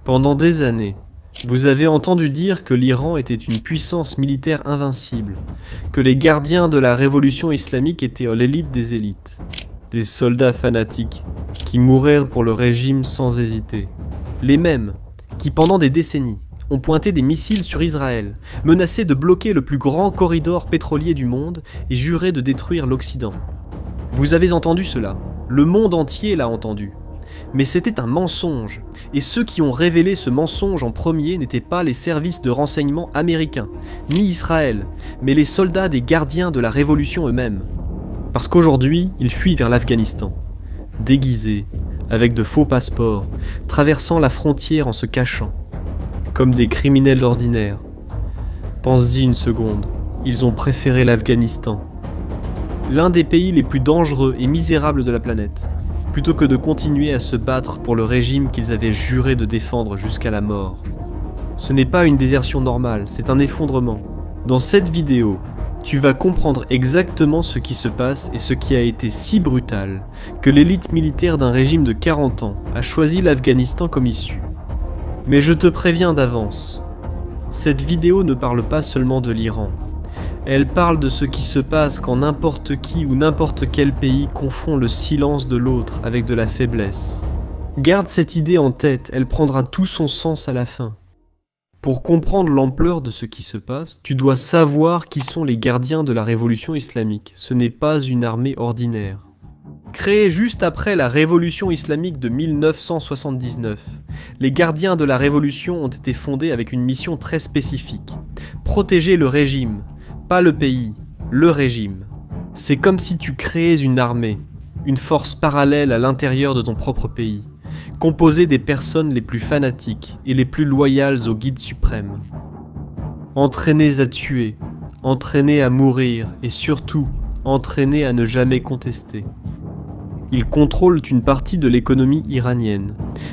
Pendant des années, vous avez entendu dire que l'Iran était une puissance militaire invincible, que les gardiens de la révolution islamique étaient l'élite des élites, des soldats fanatiques qui mourèrent pour le régime sans hésiter, les mêmes qui pendant des décennies ont pointé des missiles sur Israël, menacé de bloquer le plus grand corridor pétrolier du monde et juré de détruire l'Occident. Vous avez entendu cela, le monde entier l'a entendu. Mais c'était un mensonge, et ceux qui ont révélé ce mensonge en premier n'étaient pas les services de renseignement américains, ni Israël, mais les soldats des gardiens de la révolution eux-mêmes. Parce qu'aujourd'hui, ils fuient vers l'Afghanistan, déguisés, avec de faux passeports, traversant la frontière en se cachant, comme des criminels ordinaires. Pense-y une seconde, ils ont préféré l'Afghanistan, l'un des pays les plus dangereux et misérables de la planète, plutôt que de continuer à se battre pour le régime qu'ils avaient juré de défendre jusqu'à la mort. Ce n'est pas une désertion normale, c'est un effondrement. Dans cette vidéo, tu vas comprendre exactement ce qui se passe et ce qui a été si brutal que l'élite militaire d'un régime de 40 ans a choisi l'Afghanistan comme issue. Mais je te préviens d'avance, cette vidéo ne parle pas seulement de l'Iran. Elle parle de ce qui se passe quand n'importe qui ou n'importe quel pays confond le silence de l'autre avec de la faiblesse. Garde cette idée en tête, elle prendra tout son sens à la fin. Pour comprendre l'ampleur de ce qui se passe, tu dois savoir qui sont les gardiens de la révolution islamique. Ce n'est pas une armée ordinaire. Créée juste après la révolution islamique de 1979, les gardiens de la révolution ont été fondés avec une mission très spécifique. Protéger le régime. Pas le pays, le régime. C'est comme si tu créais une armée, une force parallèle à l'intérieur de ton propre pays, composée des personnes les plus fanatiques et les plus loyales au guide suprême. Entraînés à tuer, entraînés à mourir et surtout entraînés à ne jamais contester. Ils contrôlent une partie de l'économie iranienne,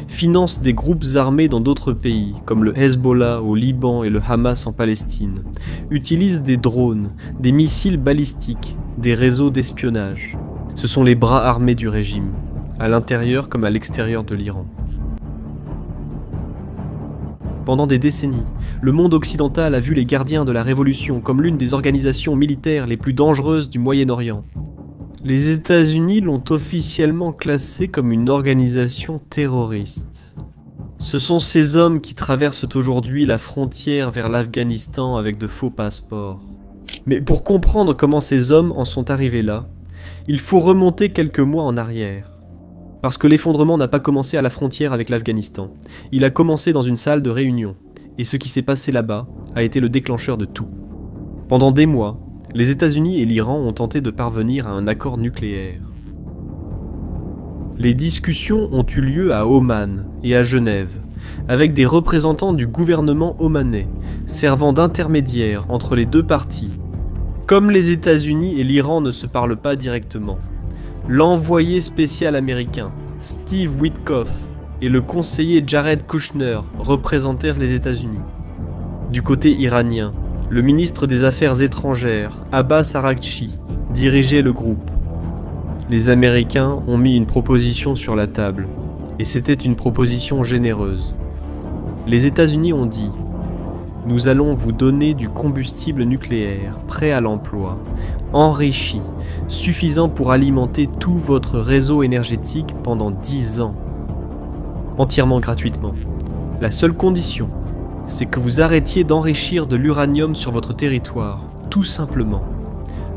financent des groupes armés dans d'autres pays, comme le Hezbollah au Liban et le Hamas en Palestine, utilisent des drones, des missiles balistiques, des réseaux d'espionnage. Ce sont les bras armés du régime, à l'intérieur comme à l'extérieur de l'Iran. Pendant des décennies, le monde occidental a vu les gardiens de la révolution comme l'une des organisations militaires les plus dangereuses du Moyen-Orient. Les États-Unis l'ont officiellement classé comme une organisation terroriste. Ce sont ces hommes qui traversent aujourd'hui la frontière vers l'Afghanistan avec de faux passeports. Mais pour comprendre comment ces hommes en sont arrivés là, il faut remonter quelques mois en arrière. Parce que l'effondrement n'a pas commencé à la frontière avec l'Afghanistan, il a commencé dans une salle de réunion, et ce qui s'est passé là-bas a été le déclencheur de tout. Pendant des mois, les États-Unis et l'Iran ont tenté de parvenir à un accord nucléaire. Les discussions ont eu lieu à Oman et à Genève, avec des représentants du gouvernement omanais, servant d'intermédiaires entre les deux parties. Comme les États-Unis et l'Iran ne se parlent pas directement, l'envoyé spécial américain, Steve Witkoff, et le conseiller Jared Kushner représentèrent les États-Unis. Du côté iranien, le ministre des Affaires étrangères, Abbas Araghchi, dirigeait le groupe. Les Américains ont mis une proposition sur la table, et c'était une proposition généreuse. Les États-Unis ont dit « Nous allons vous donner du combustible nucléaire, prêt à l'emploi, enrichi, suffisant pour alimenter tout votre réseau énergétique pendant 10 ans. Entièrement gratuitement. La seule condition, c'est que vous arrêtiez d'enrichir de l'uranium sur votre territoire, tout simplement.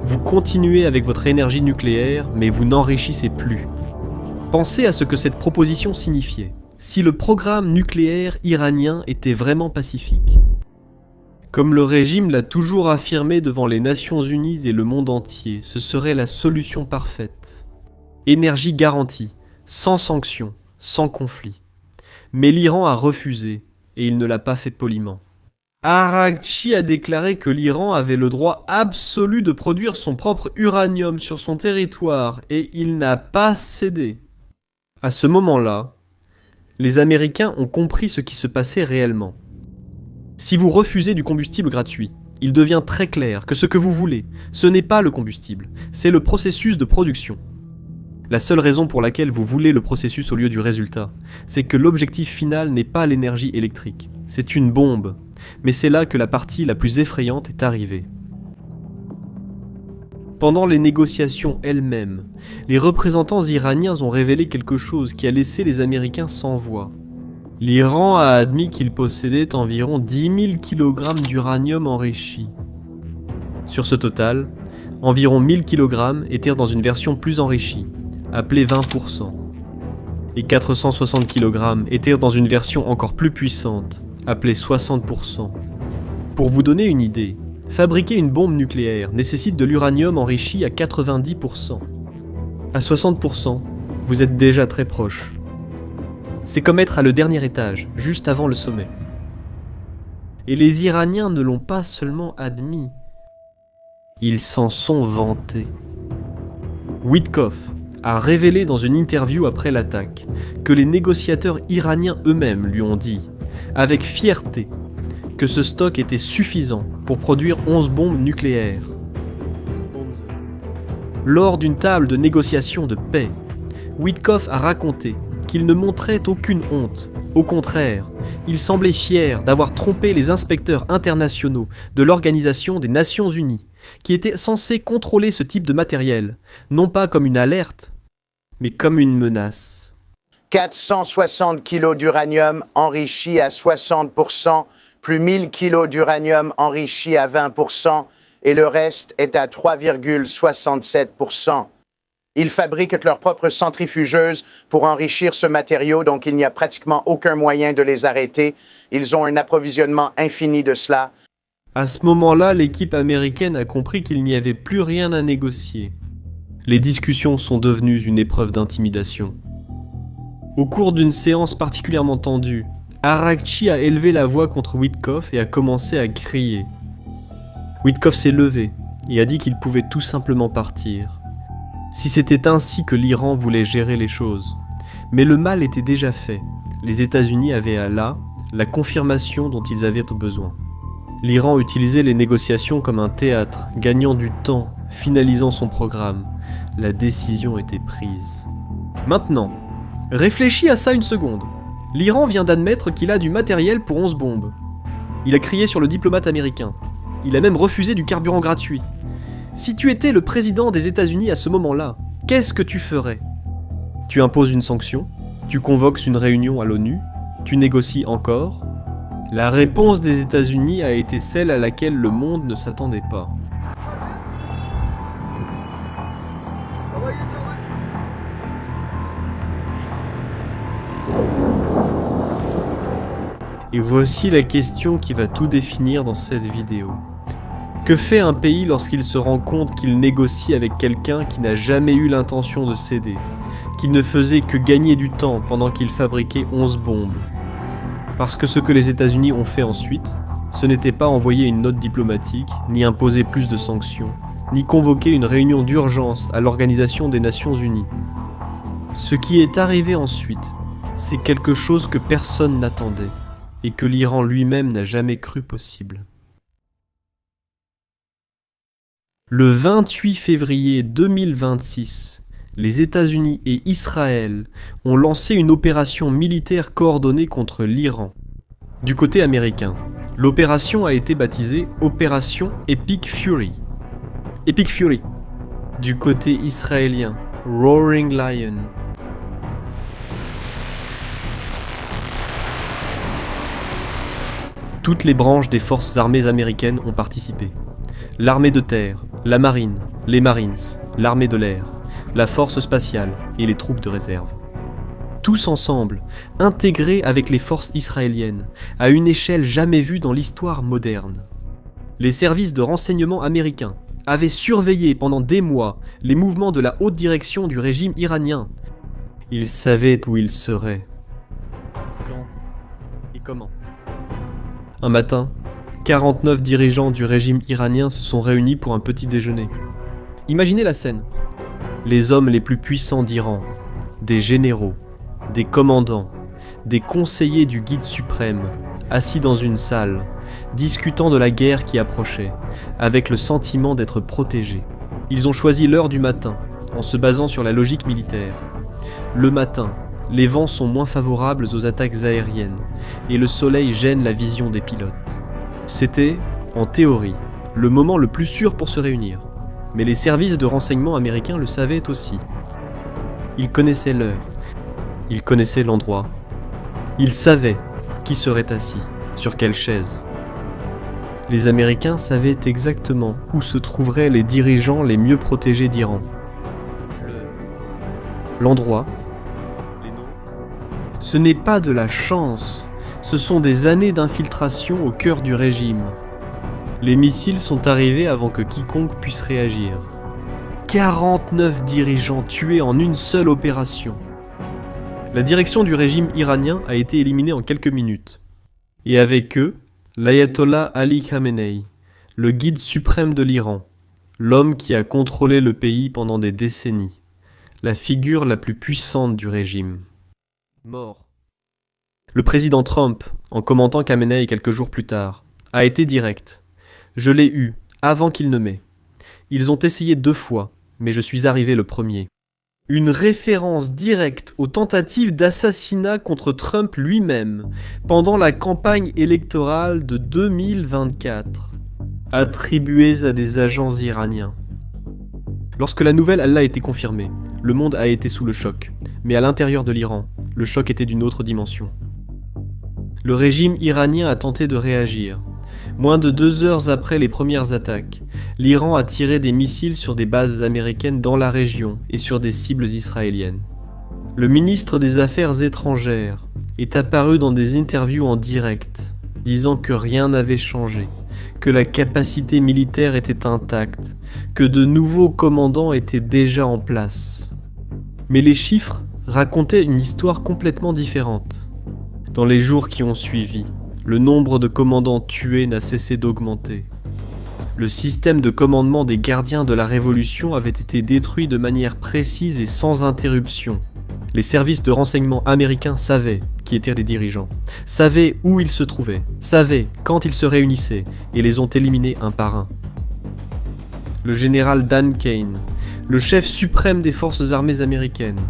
Vous continuez avec votre énergie nucléaire, mais vous n'enrichissez plus. » Pensez à ce que cette proposition signifiait, si le programme nucléaire iranien était vraiment pacifique. Comme le régime l'a toujours affirmé devant les Nations Unies et le monde entier, ce serait la solution parfaite. Énergie garantie, sans sanctions, sans conflit. Mais l'Iran a refusé, et il ne l'a pas fait poliment. Araghchi a déclaré que l'Iran avait le droit absolu de produire son propre uranium sur son territoire, et il n'a pas cédé. À ce moment-là, les Américains ont compris ce qui se passait réellement. Si vous refusez du combustible gratuit, il devient très clair que ce que vous voulez, ce n'est pas le combustible, c'est le processus de production. La seule raison pour laquelle vous voulez le processus au lieu du résultat, c'est que l'objectif final n'est pas l'énergie électrique, c'est une bombe. Mais c'est là que la partie la plus effrayante est arrivée. Pendant les négociations elles-mêmes, les représentants iraniens ont révélé quelque chose qui a laissé les Américains sans voix. L'Iran a admis qu'il possédait environ 10 000 kg d'uranium enrichi. Sur ce total, environ 1000 kg étaient dans une version plus enrichie, appelée 20%, et 460 kg étaient dans une version encore plus puissante, appelée 60%. Pour vous donner une idée, fabriquer une bombe nucléaire nécessite de l'uranium enrichi à 90%. À 60%, vous êtes déjà très proche. C'est comme être à le dernier étage, juste avant le sommet. Et les Iraniens ne l'ont pas seulement admis, ils s'en sont vantés. Witkoff a révélé dans une interview après l'attaque que les négociateurs iraniens eux-mêmes lui ont dit, avec fierté, que ce stock était suffisant pour produire 11 bombes nucléaires. Lors d'une table de négociation de paix, Witkoff a raconté qu'il ne montrait aucune honte. Au contraire, il semblait fier d'avoir trompé les inspecteurs internationaux de l'Organisation des Nations Unies, qui étaient censés contrôler ce type de matériel, non pas comme une alerte, mais comme une menace. 460 kg d'uranium enrichi à 60%, plus 1000 kg d'uranium enrichi à 20%, et le reste est à 3,67%. Ils fabriquent leur propre centrifugeuse pour enrichir ce matériau, donc il n'y a pratiquement aucun moyen de les arrêter. Ils ont un approvisionnement infini de cela. À ce moment-là, l'équipe américaine a compris qu'il n'y avait plus rien à négocier. Les discussions sont devenues une épreuve d'intimidation. Au cours d'une séance particulièrement tendue, Arakchi a élevé la voix contre Witkoff et a commencé à crier. Witkoff s'est levé et a dit qu'il pouvait tout simplement partir. Si c'était ainsi que l'Iran voulait gérer les choses. Mais le mal était déjà fait. Les États-Unis avaient là la confirmation dont ils avaient besoin. L'Iran utilisait les négociations comme un théâtre, gagnant du temps, finalisant son programme. La décision était prise. Maintenant, réfléchis à ça une seconde. L'Iran vient d'admettre qu'il a du matériel pour 11 bombes. Il a crié sur le diplomate américain. Il a même refusé du carburant gratuit. Si tu étais le président des États-Unis à ce moment-là, qu'est-ce que tu ferais? Tu imposes une sanction? Tu convoques une réunion à l'ONU? Tu négocies encore? La réponse des États-Unis a été celle à laquelle le monde ne s'attendait pas. Et voici la question qui va tout définir dans cette vidéo. Que fait un pays lorsqu'il se rend compte qu'il négocie avec quelqu'un qui n'a jamais eu l'intention de céder, qui ne faisait que gagner du temps pendant qu'il fabriquait 11 bombes? Parce que ce que les États-Unis ont fait ensuite, ce n'était pas envoyer une note diplomatique, ni imposer plus de sanctions, ni convoquer une réunion d'urgence à l'Organisation des Nations Unies. Ce qui est arrivé ensuite, c'est quelque chose que personne n'attendait, et que l'Iran lui-même n'a jamais cru possible. Le 28 février 2026, les États-Unis et Israël ont lancé une opération militaire coordonnée contre l'Iran. Du côté américain, l'opération a été baptisée Opération Epic Fury. Epic Fury. Du côté israélien, Roaring Lion. Toutes les branches des forces armées américaines ont participé. L'armée de terre, la marine, les Marines, l'armée de l'air, la force spatiale et les troupes de réserve. Tous ensemble, intégrés avec les forces israéliennes, à une échelle jamais vue dans l'histoire moderne. Les services de renseignement américains avaient surveillé pendant des mois les mouvements de la haute direction du régime iranien. Ils savaient où ils seraient. Quand et comment. Un matin, 49 dirigeants du régime iranien se sont réunis pour un petit déjeuner. Imaginez la scène. Les hommes les plus puissants d'Iran, des généraux, des commandants, des conseillers du guide suprême, assis dans une salle, discutant de la guerre qui approchait, avec le sentiment d'être protégés. Ils ont choisi l'heure du matin, en se basant sur la logique militaire. Le matin, les vents sont moins favorables aux attaques aériennes et le soleil gêne la vision des pilotes. C'était, en théorie, le moment le plus sûr pour se réunir. Mais les services de renseignement américains le savaient aussi. Ils connaissaient l'heure, ils connaissaient l'endroit, ils savaient qui serait assis, sur quelle chaise. Les Américains savaient exactement où se trouveraient les dirigeants les mieux protégés d'Iran. L'endroit, les noms. Ce n'est pas de la chance, ce sont des années d'infiltration au cœur du régime. Les missiles sont arrivés avant que quiconque puisse réagir. 49 dirigeants tués en une seule opération. La direction du régime iranien a été éliminée en quelques minutes. Et avec eux, l'ayatollah Ali Khamenei, le guide suprême de l'Iran, l'homme qui a contrôlé le pays pendant des décennies, la figure la plus puissante du régime. Mort. Le président Trump, en commentant Khamenei quelques jours plus tard, a été direct. Je l'ai eu, avant qu'il ne m'ait. Ils ont essayé 2 fois, mais je suis arrivé le premier. Une référence directe aux tentatives d'assassinat contre Trump lui-même, pendant la campagne électorale de 2024, attribuées à des agents iraniens. Lorsque la nouvelle a été confirmée, le monde a été sous le choc, mais à l'intérieur de l'Iran, le choc était d'une autre dimension. Le régime iranien a tenté de réagir. Moins de 2 heures après les premières attaques, l'Iran a tiré des missiles sur des bases américaines dans la région et sur des cibles israéliennes. Le ministre des Affaires étrangères est apparu dans des interviews en direct, disant que rien n'avait changé, que la capacité militaire était intacte, que de nouveaux commandants étaient déjà en place. Mais les chiffres racontaient une histoire complètement différente. Dans les jours qui ont suivi, le nombre de commandants tués n'a cessé d'augmenter. Le système de commandement des gardiens de la Révolution avait été détruit de manière précise et sans interruption. Les services de renseignement américains savaient qui étaient les dirigeants, savaient où ils se trouvaient, savaient quand ils se réunissaient et les ont éliminés un par un. Le général Dan Kane, le chef suprême des forces armées américaines,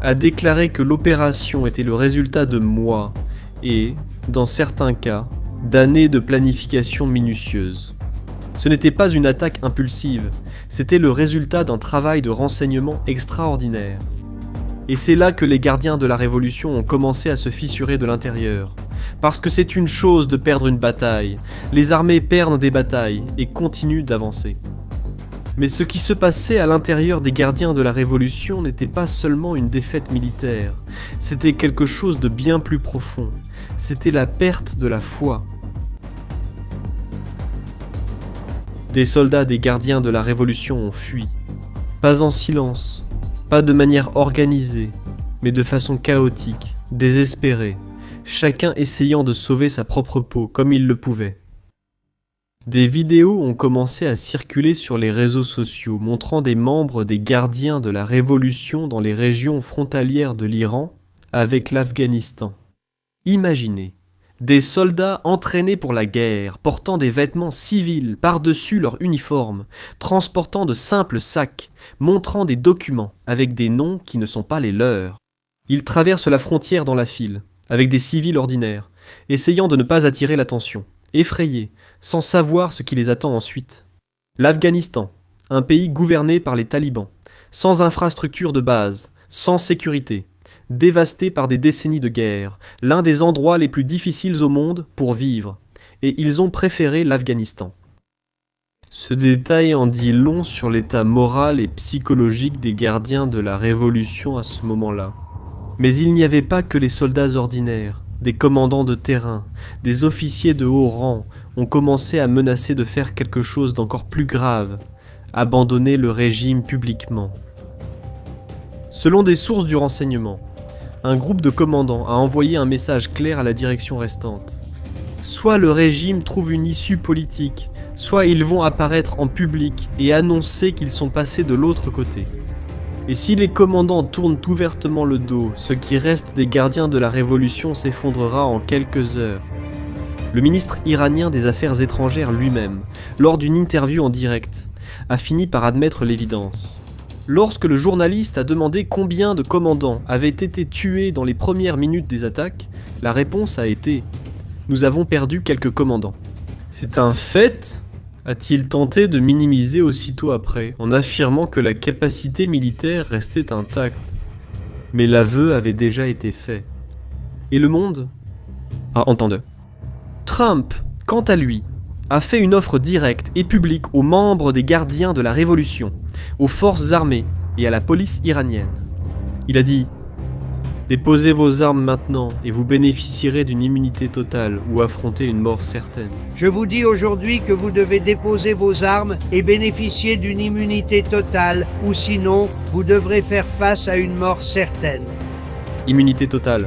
a déclaré que l'opération était le résultat de mois et, dans certains cas, d'années de planification minutieuse. Ce n'était pas une attaque impulsive, c'était le résultat d'un travail de renseignement extraordinaire. Et c'est là que les gardiens de la Révolution ont commencé à se fissurer de l'intérieur. Parce que c'est une chose de perdre une bataille, les armées perdent des batailles et continuent d'avancer. Mais ce qui se passait à l'intérieur des gardiens de la Révolution n'était pas seulement une défaite militaire, c'était quelque chose de bien plus profond, c'était la perte de la foi. Des soldats des gardiens de la Révolution ont fui, pas en silence, pas de manière organisée, mais de façon chaotique, désespérée, chacun essayant de sauver sa propre peau comme il le pouvait. Des vidéos ont commencé à circuler sur les réseaux sociaux montrant des membres des gardiens de la Révolution dans les régions frontalières de l'Iran avec l'Afghanistan. Imaginez, des soldats entraînés pour la guerre, portant des vêtements civils par-dessus leur uniforme, transportant de simples sacs, montrant des documents avec des noms qui ne sont pas les leurs. Ils traversent la frontière dans la file, avec des civils ordinaires, essayant de ne pas attirer l'attention, effrayés, sans savoir ce qui les attend ensuite. L'Afghanistan, un pays gouverné par les talibans, sans infrastructure de base, sans sécurité, dévasté par des décennies de guerre, l'un des endroits les plus difficiles au monde pour vivre, et ils ont préféré l'Afghanistan. Ce détail en dit long sur l'état moral et psychologique des gardiens de la Révolution à ce moment-là. Mais il n'y avait pas que les soldats ordinaires. Des commandants de terrain, des officiers de haut rang ont commencé à menacer de faire quelque chose d'encore plus grave, abandonner le régime publiquement. Selon des sources du renseignement, un groupe de commandants a envoyé un message clair à la direction restante. Soit le régime trouve une issue politique, soit ils vont apparaître en public et annoncer qu'ils sont passés de l'autre côté. Et si les commandants tournent ouvertement le dos, ce qui reste des gardiens de la Révolution s'effondrera en quelques heures. Le ministre iranien des Affaires étrangères lui-même, lors d'une interview en direct, a fini par admettre l'évidence. Lorsque le journaliste a demandé combien de commandants avaient été tués dans les premières minutes des attaques, la réponse a été « Nous avons perdu quelques commandants ». C'est un fait, a-t-il tenté de minimiser aussitôt après, en affirmant que la capacité militaire restait intacte. Mais l'aveu avait déjà été fait. Et le monde a entendu. Trump, quant à lui, a fait une offre directe et publique aux membres des gardiens de la Révolution, aux forces armées et à la police iranienne. Il a dit « Déposez vos armes maintenant et vous bénéficierez d'une immunité totale ou affrontez une mort certaine. » Je vous dis aujourd'hui que vous devez déposer vos armes et bénéficier d'une immunité totale, ou sinon, vous devrez faire face à une mort certaine. Immunité totale.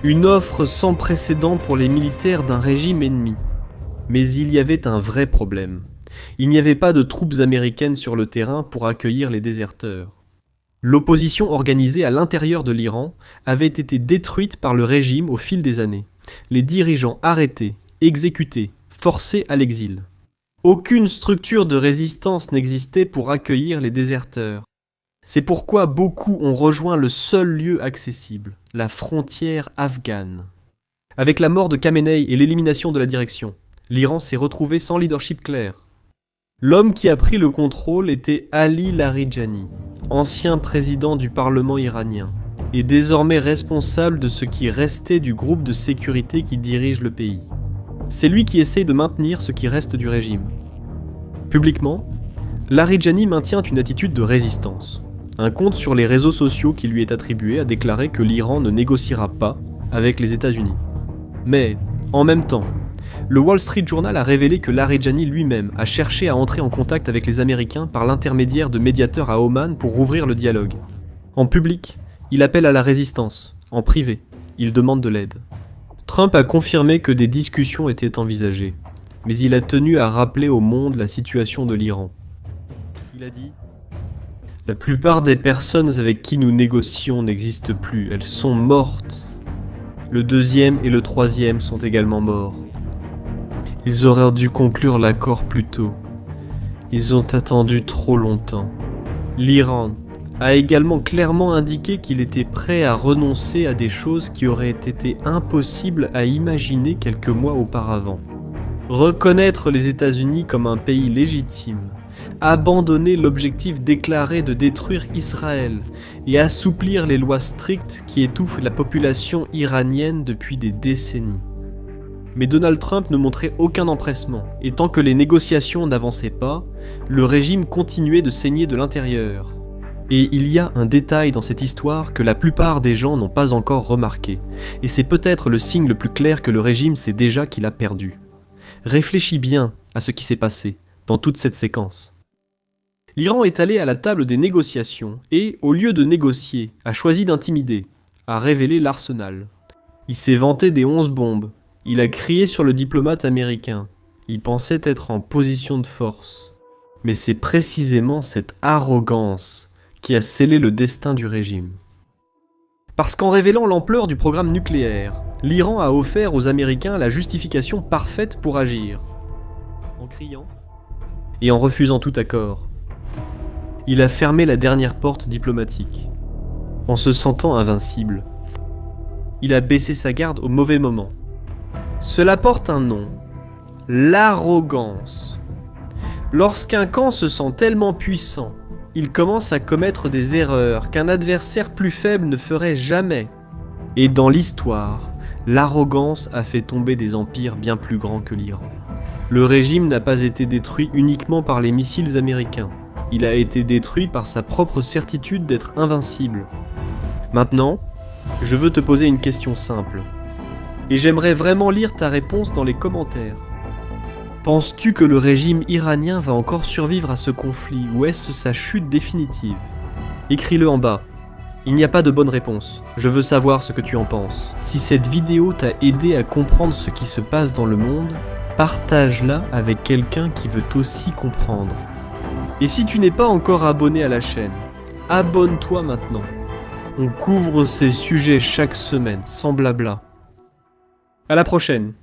Une offre sans précédent pour les militaires d'un régime ennemi. Mais il y avait un vrai problème. Il n'y avait pas de troupes américaines sur le terrain pour accueillir les déserteurs. L'opposition organisée à l'intérieur de l'Iran avait été détruite par le régime au fil des années. Les dirigeants arrêtés, exécutés, forcés à l'exil. Aucune structure de résistance n'existait pour accueillir les déserteurs. C'est pourquoi beaucoup ont rejoint le seul lieu accessible, la frontière afghane. Avec la mort de Khamenei et l'élimination de la direction, l'Iran s'est retrouvé sans leadership clair. L'homme qui a pris le contrôle était Ali Larijani, ancien président du Parlement iranien, et désormais responsable de ce qui restait du groupe de sécurité qui dirige le pays. C'est lui qui essaye de maintenir ce qui reste du régime. Publiquement, Larijani maintient une attitude de résistance. Un compte sur les réseaux sociaux qui lui est attribué a déclaré que l'Iran ne négociera pas avec les États-Unis. Mais, en même temps, le Wall Street Journal a révélé que Larijani lui-même a cherché à entrer en contact avec les Américains par l'intermédiaire de médiateurs à Oman pour rouvrir le dialogue. En public, il appelle à la résistance. En privé, il demande de l'aide. Trump a confirmé que des discussions étaient envisagées, mais il a tenu à rappeler au monde la situation de l'Iran. Il a dit « La plupart des personnes avec qui nous négocions n'existent plus, elles sont mortes. Le deuxième et le troisième sont également morts. Ils auraient dû conclure l'accord plus tôt. Ils ont attendu trop longtemps. » L'Iran a également clairement indiqué qu'il était prêt à renoncer à des choses qui auraient été impossibles à imaginer quelques mois auparavant. Reconnaître les États-Unis comme un pays légitime, abandonner l'objectif déclaré de détruire Israël et assouplir les lois strictes qui étouffent la population iranienne depuis des décennies. Mais Donald Trump ne montrait aucun empressement, et tant que les négociations n'avançaient pas, le régime continuait de saigner de l'intérieur. Et il y a un détail dans cette histoire que la plupart des gens n'ont pas encore remarqué, et c'est peut-être le signe le plus clair que le régime sait déjà qu'il a perdu. Réfléchis bien à ce qui s'est passé dans toute cette séquence. L'Iran est allé à la table des négociations et, au lieu de négocier, a choisi d'intimider, a révélé l'arsenal. Il s'est vanté des 11 bombes. Il a crié sur le diplomate américain. Il pensait être en position de force. Mais c'est précisément cette arrogance qui a scellé le destin du régime. Parce qu'en révélant l'ampleur du programme nucléaire, l'Iran a offert aux Américains la justification parfaite pour agir. En criant et en refusant tout accord, il a fermé la dernière porte diplomatique. En se sentant invincible, il a baissé sa garde au mauvais moment. Cela porte un nom, l'arrogance. Lorsqu'un camp se sent tellement puissant, il commence à commettre des erreurs qu'un adversaire plus faible ne ferait jamais. Et dans l'histoire, l'arrogance a fait tomber des empires bien plus grands que l'Iran. Le régime n'a pas été détruit uniquement par les missiles américains. Il a été détruit par sa propre certitude d'être invincible. Maintenant, je veux te poser une question simple. Et j'aimerais vraiment lire ta réponse dans les commentaires. Penses-tu que le régime iranien va encore survivre à ce conflit ou est-ce sa chute définitive? Écris-le en bas. Il n'y a pas de bonne réponse. Je veux savoir ce que tu en penses. Si cette vidéo t'a aidé à comprendre ce qui se passe dans le monde, partage-la avec quelqu'un qui veut aussi comprendre. Et si tu n'es pas encore abonné à la chaîne, abonne-toi maintenant. On couvre ces sujets chaque semaine, sans blabla. À la prochaine.